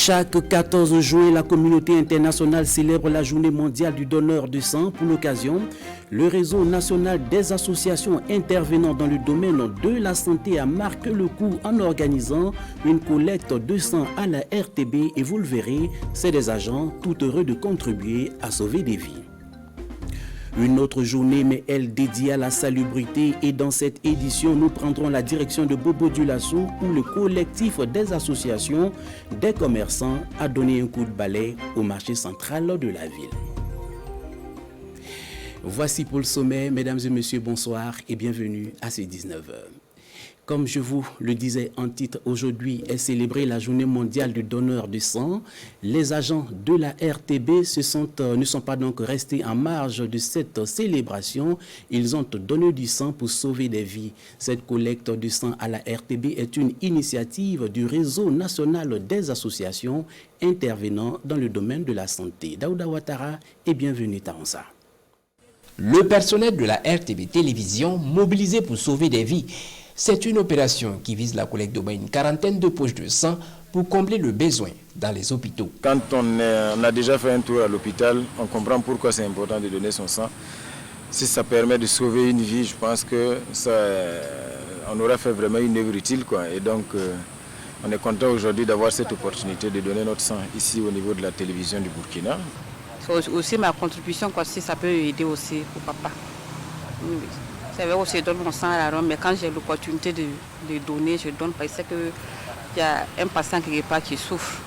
Chaque 14 juin, la communauté internationale célèbre la journée mondiale du donneur de sang. Pour l'occasion, le réseau national des associations intervenant dans le domaine de la santé a marqué le coup en organisant une collecte de sang à la RTB et vous le verrez, c'est des agents tout heureux de contribuer à sauver des vies. Une autre journée, mais elle dédiée à la salubrité, et dans cette édition, nous prendrons la direction de Bobo-Dioulasso où le collectif des associations des commerçants a donné un coup de balai au marché central de la ville. Voici pour le sommet, mesdames et messieurs, bonsoir et bienvenue à ces 19h. Comme je vous le disais en titre, aujourd'hui est célébrée la journée mondiale du donneur de sang. Les agents de la RTB ne sont pas donc restés en marge de cette célébration. Ils ont donné du sang pour sauver des vies. Cette collecte de sang à la RTB est une initiative du réseau national des associations intervenant dans le domaine de la santé. Daouda Ouattara et bienvenue Taonsa. Le personnel de la RTB Télévision mobilisé pour sauver des vies. C'est une opération qui vise la collecte d'au moins une quarantaine de poches de sang pour combler le besoin dans les hôpitaux. Quand on a déjà fait un tour à l'hôpital, on comprend pourquoi c'est important de donner son sang. Si ça permet de sauver une vie, je pense que on aura fait vraiment une œuvre utile, quoi. Et donc, on est content aujourd'hui d'avoir cette opportunité de donner notre sang ici au niveau de la télévision du Burkina. C'est aussi ma contribution, quoi, si ça peut aider aussi pour papa. Oui. C'est vrai que je donne mon sang à la ronde, mais quand j'ai l'opportunité de donner, je donne parce qu'il y a un patient quelque part qui souffre,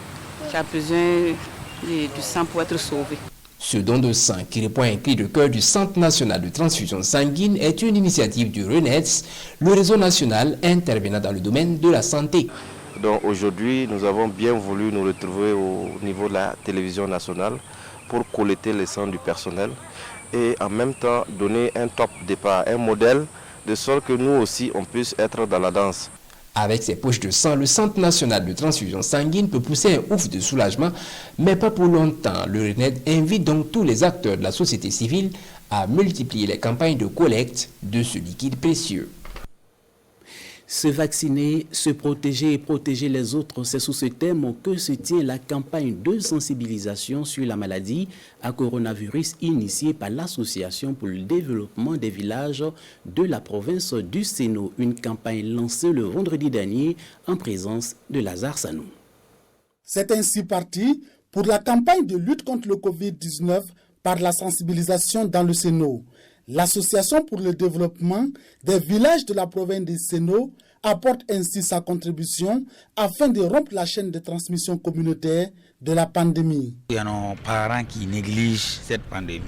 qui a besoin du sang pour être sauvé. Ce don de sang, qui répond à un cri de cœur du Centre national de transfusion sanguine, est une initiative du RENETS, le réseau national intervenant dans le domaine de la santé. Donc aujourd'hui, nous avons bien voulu nous retrouver au niveau de la télévision nationale pour collecter le sang du personnel et en même temps donner un top départ, un modèle, de sorte que nous aussi on puisse être dans la danse. Avec ses poches de sang, le Centre national de transfusion sanguine peut pousser un ouf de soulagement, mais pas pour longtemps. Le RENET invite donc tous les acteurs de la société civile à multiplier les campagnes de collecte de ce liquide précieux. Se vacciner, se protéger et protéger les autres, c'est sous ce thème que se tient la campagne de sensibilisation sur la maladie à coronavirus initiée par l'Association pour le développement des villages de la province du Sénau. Une campagne lancée le vendredi dernier en présence de Lazare Sanou. C'est ainsi parti pour la campagne de lutte contre le Covid-19 par la sensibilisation dans le Sénau. L'Association pour le développement des villages de la province du Sénau apporte ainsi sa contribution afin de rompre la chaîne de transmission communautaire de la pandémie. Il y a nos parents qui négligent cette pandémie.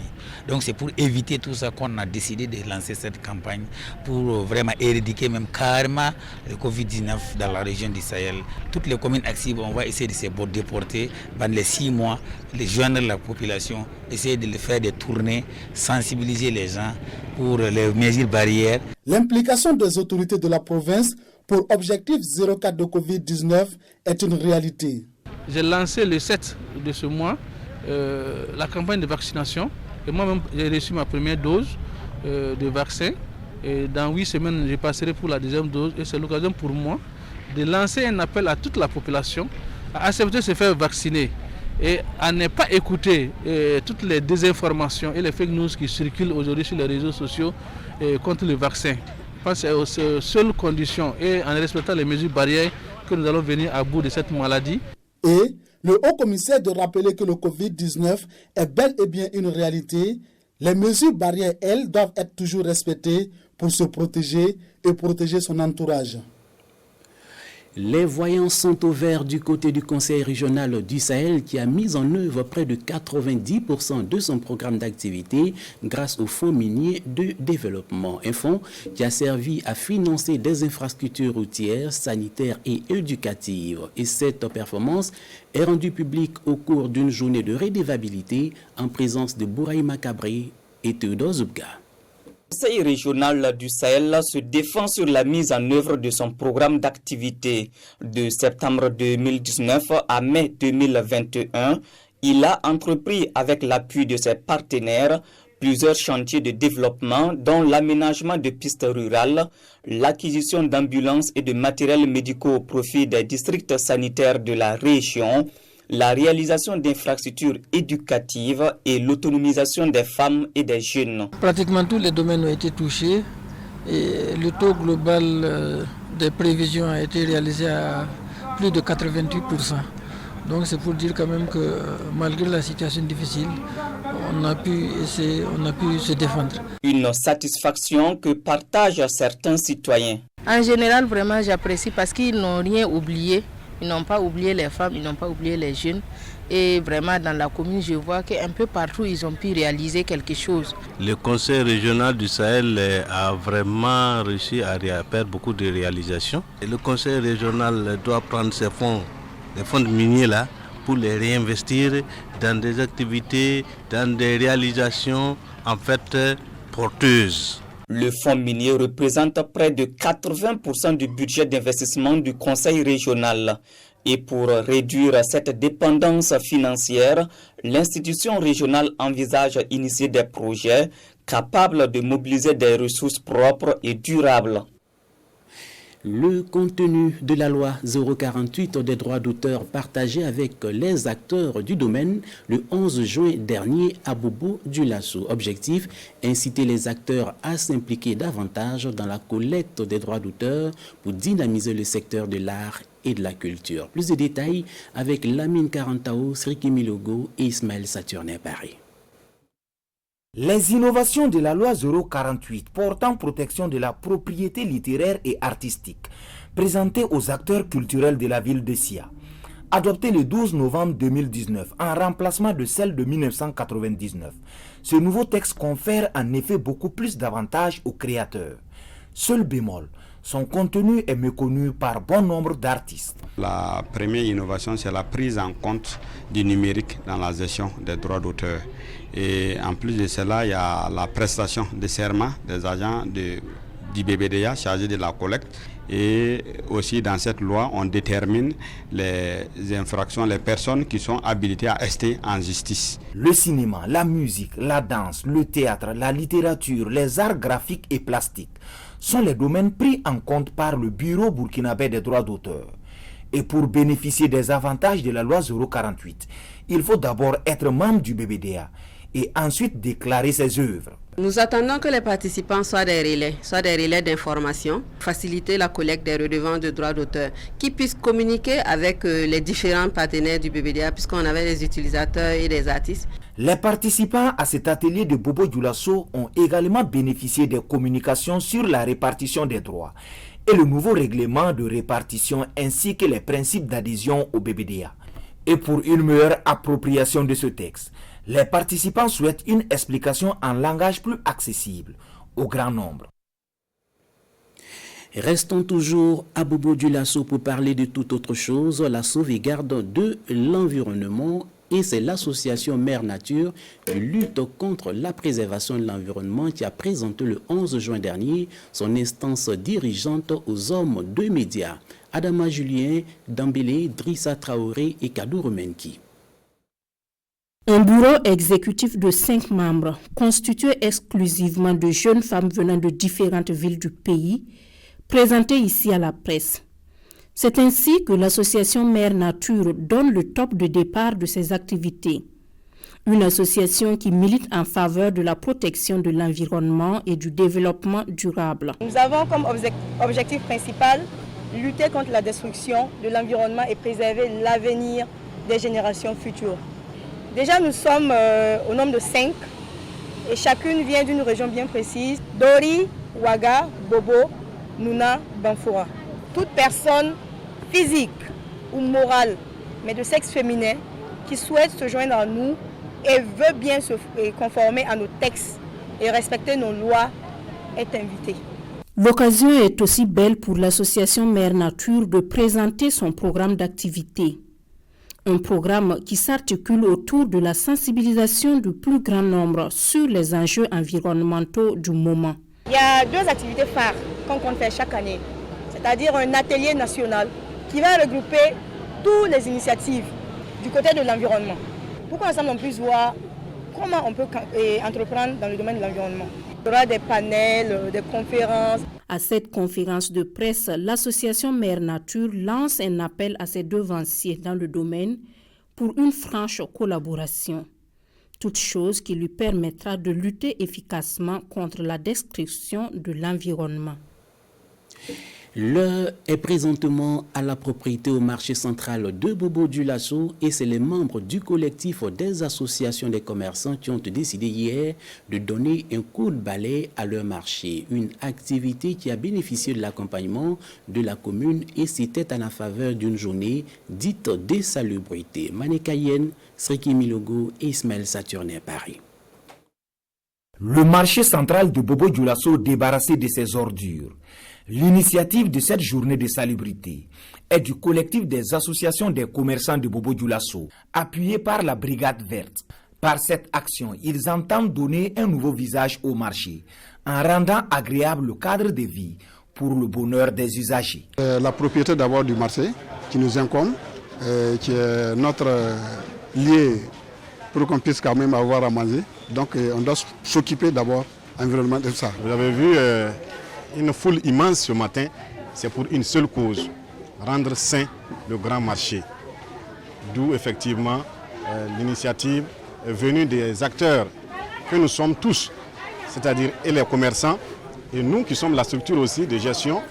Donc c'est pour éviter tout ça qu'on a décidé de lancer cette campagne pour vraiment éradiquer même carrément le Covid-19 dans la région du Sahel. Toutes les communes actives, on va essayer de se déporter dans les 6 mois, de joindre la population, essayer de faire des tournées, sensibiliser les gens pour les mesures barrières. L'implication des autorités de la province pour objectif 0 cas de Covid-19 est une réalité. J'ai lancé le 7 de ce mois la campagne de vaccination. Et moi-même, j'ai reçu ma première dose de vaccin. Et dans 8 semaines, je passerai pour la deuxième dose. Et c'est l'occasion pour moi de lancer un appel à toute la population à accepter de se faire vacciner et à ne pas écouter toutes les désinformations et les fake news qui circulent aujourd'hui sur les réseaux sociaux contre le vaccin. Je pense que c'est aux seules conditions et en respectant les mesures barrières que nous allons venir à bout de cette maladie. Et le haut-commissaire de rappeler que le Covid-19 est bel et bien une réalité. Les mesures barrières, elles, doivent être toujours respectées pour se protéger et protéger son entourage. Les voyants sont au vert du côté du Conseil régional du Sahel qui a mis en œuvre près de 90% de son programme d'activité grâce au fonds minier de développement. Un fonds qui a servi à financer des infrastructures routières, sanitaires et éducatives. Et cette performance est rendue publique au cours d'une journée de redevabilité en présence de Bouraïma Cabré et Théodore Zoubga. Le Conseil régional du Sahel se défend sur la mise en œuvre de son programme d'activité. De septembre 2019 à mai 2021, il a entrepris avec l'appui de ses partenaires plusieurs chantiers de développement dont l'aménagement de pistes rurales, l'acquisition d'ambulances et de matériels médicaux au profit des districts sanitaires de la région, la réalisation d'infrastructures éducatives et l'autonomisation des femmes et des jeunes. Pratiquement tous les domaines ont été touchés et le taux global des prévisions a été réalisé à plus de 88%. Donc c'est pour dire quand même que malgré la situation difficile, on a pu se défendre. Une satisfaction que partagent certains citoyens. En général, vraiment, j'apprécie parce qu'ils n'ont rien oublié. Ils n'ont pas oublié les femmes, ils n'ont pas oublié les jeunes. Et vraiment, dans la commune, je vois qu'un peu partout, ils ont pu réaliser quelque chose. Le Conseil régional du Sahel a vraiment réussi à faire beaucoup de réalisations. Et le Conseil régional doit prendre ses fonds, les fonds miniers là, pour les réinvestir dans des activités, dans des réalisations en fait porteuses. Le fonds minier représente près de 80% du budget d'investissement du Conseil régional. Et pour réduire cette dépendance financière, l'institution régionale envisage d'initier des projets capables de mobiliser des ressources propres et durables. Le contenu de la loi 048 des droits d'auteur partagé avec les acteurs du domaine le 11 juin dernier à Bobo-Dioulasso. Objectif, inciter les acteurs à s'impliquer davantage dans la collecte des droits d'auteur pour dynamiser le secteur de l'art et de la culture. Plus de détails avec Lamine Karantao, Sriki Milogo et Ismaël Saturnin Paris. Les innovations de la loi 048 portant protection de la propriété littéraire et artistique, présentées aux acteurs culturels de la ville de Sia, adoptée le 12 novembre 2019 en remplacement de celle de 1999. Ce nouveau texte confère en effet beaucoup plus d'avantages aux créateurs. Seul bémol, son contenu est méconnu par bon nombre d'artistes. La première innovation, c'est la prise en compte du numérique dans la gestion des droits d'auteur. Et en plus de cela, il y a la prestation de serment des agents du BBDA chargés de la collecte. Et aussi dans cette loi, on détermine les infractions, les personnes qui sont habilitées à rester en justice. Le cinéma, la musique, la danse, le théâtre, la littérature, les arts graphiques et plastiques sont les domaines pris en compte par le Bureau burkinabé des droits d'auteur. Et pour bénéficier des avantages de la loi 048, il faut d'abord être membre du BBDA et ensuite déclarer ses œuvres. Nous attendons que les participants soient des relais d'information, faciliter la collecte des redevances de droits d'auteur, qui puissent communiquer avec les différents partenaires du BBDA, puisqu'on avait des utilisateurs et des artistes. Les participants à cet atelier de Bobo-Dioulasso ont également bénéficié des communications sur la répartition des droits et le nouveau règlement de répartition ainsi que les principes d'adhésion au BBDA. Et pour une meilleure appropriation de ce texte, les participants souhaitent une explication en langage plus accessible au grand nombre. Restons toujours à Bobo-Dioulasso pour parler de toute autre chose, la sauvegarde de l'environnement. Et c'est l'association Mère Nature de lutte contre la préservation de l'environnement qui a présenté le 11 juin dernier son instance dirigeante aux hommes de médias. Adama Julien, Dambélé, Drissa Traoré et Kadou Rumenki. Un bureau exécutif de 5 membres, constitué exclusivement de jeunes femmes venant de différentes villes du pays, présenté ici à la presse. C'est ainsi que l'association Mère Nature donne le top de départ de ses activités. Une association qui milite en faveur de la protection de l'environnement et du développement durable. Nous avons comme objectif principal lutter contre la destruction de l'environnement et préserver l'avenir des générations futures. Déjà, nous sommes au nombre de 5 et chacune vient d'une région bien précise. Dori, Ouaga, Bobo, Nouna, Banfoura. Toute personne physique ou morale, mais de sexe féminin, qui souhaite se joindre à nous et veut bien se conformer à nos textes et respecter nos lois, est invitée. L'occasion est aussi belle pour l'association Mère Nature de présenter son programme d'activité. Un programme qui s'articule autour de la sensibilisation du plus grand nombre sur les enjeux environnementaux du moment. Il y a 2 activités phares qu'on compte faire chaque année, c'est-à-dire un atelier national qui va regrouper toutes les initiatives du côté de l'environnement. Pour qu'ensemble on puisse voir comment on peut entreprendre dans le domaine de l'environnement. Il y aura des panels, des conférences. À cette conférence de presse, l'association Mère Nature lance un appel à ses devanciers dans le domaine pour une franche collaboration. Toute chose qui lui permettra de lutter efficacement contre la destruction de l'environnement. L'heure est présentement à la propriété au marché central de Bobo-Dioulasso et c'est les membres du collectif des associations des commerçants qui ont décidé hier de donner un coup de balai à leur marché. Une activité qui a bénéficié de l'accompagnement de la commune et c'était à la faveur d'une journée dite de salubrité. Manekayen, Sriki Milogo et Ismaël Saturnin, Paris. Le marché central de Bobo-Dioulasso débarrassé de ses ordures. L'initiative de cette journée de salubrité est du collectif des associations des commerçants de Bobo-Dioulasso, appuyé par la Brigade Verte. Par cette action, ils entendent donner un nouveau visage au marché, en rendant agréable le cadre de vie pour le bonheur des usagers. La propriété d'abord du marché qui nous incombe, qui est notre lieu pour qu'on puisse quand même avoir à manger. Donc on doit s'occuper d'abord environnement de ça. Vous avez vu une foule immense ce matin, c'est pour une seule cause, rendre sain le grand marché. D'où effectivement l'initiative est venue des acteurs que nous sommes tous, c'est-à-dire et les commerçants et nous qui sommes la structure aussi de gestion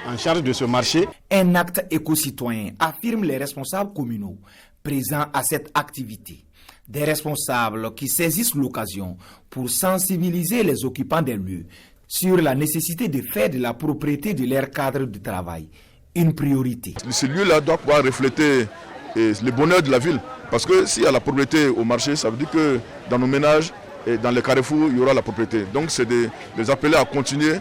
en charge de ce marché. Un acte éco-citoyen, affirment les responsables communaux présents à cette activité. Des responsables qui saisissent l'occasion pour sensibiliser les occupants des lieux sur la nécessité de faire de la propriété de leur cadre de travail une priorité. Ce lieu-là doit pouvoir refléter le bonheur de la ville. Parce que s'il y a la propriété au marché, ça veut dire que dans nos ménages et dans les carrefours, il y aura la propriété. Donc c'est de les appeler à continuer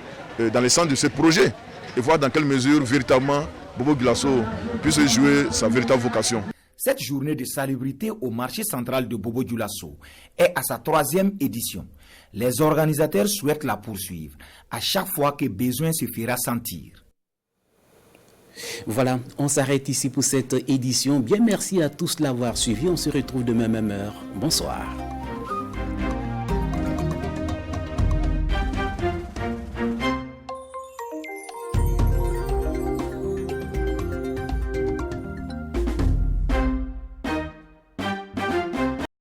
dans le sens de ce projet et voir dans quelle mesure véritablement Bobo-Dioulasso puisse jouer sa véritable vocation. Cette journée de salubrité au marché central de Bobo-Dioulasso est à sa 3e édition. Les organisateurs souhaitent la poursuivre à chaque fois que besoin se fera sentir. Voilà, on s'arrête ici pour cette édition. Bien merci à tous de l'avoir suivi. On se retrouve demain même heure. Bonsoir.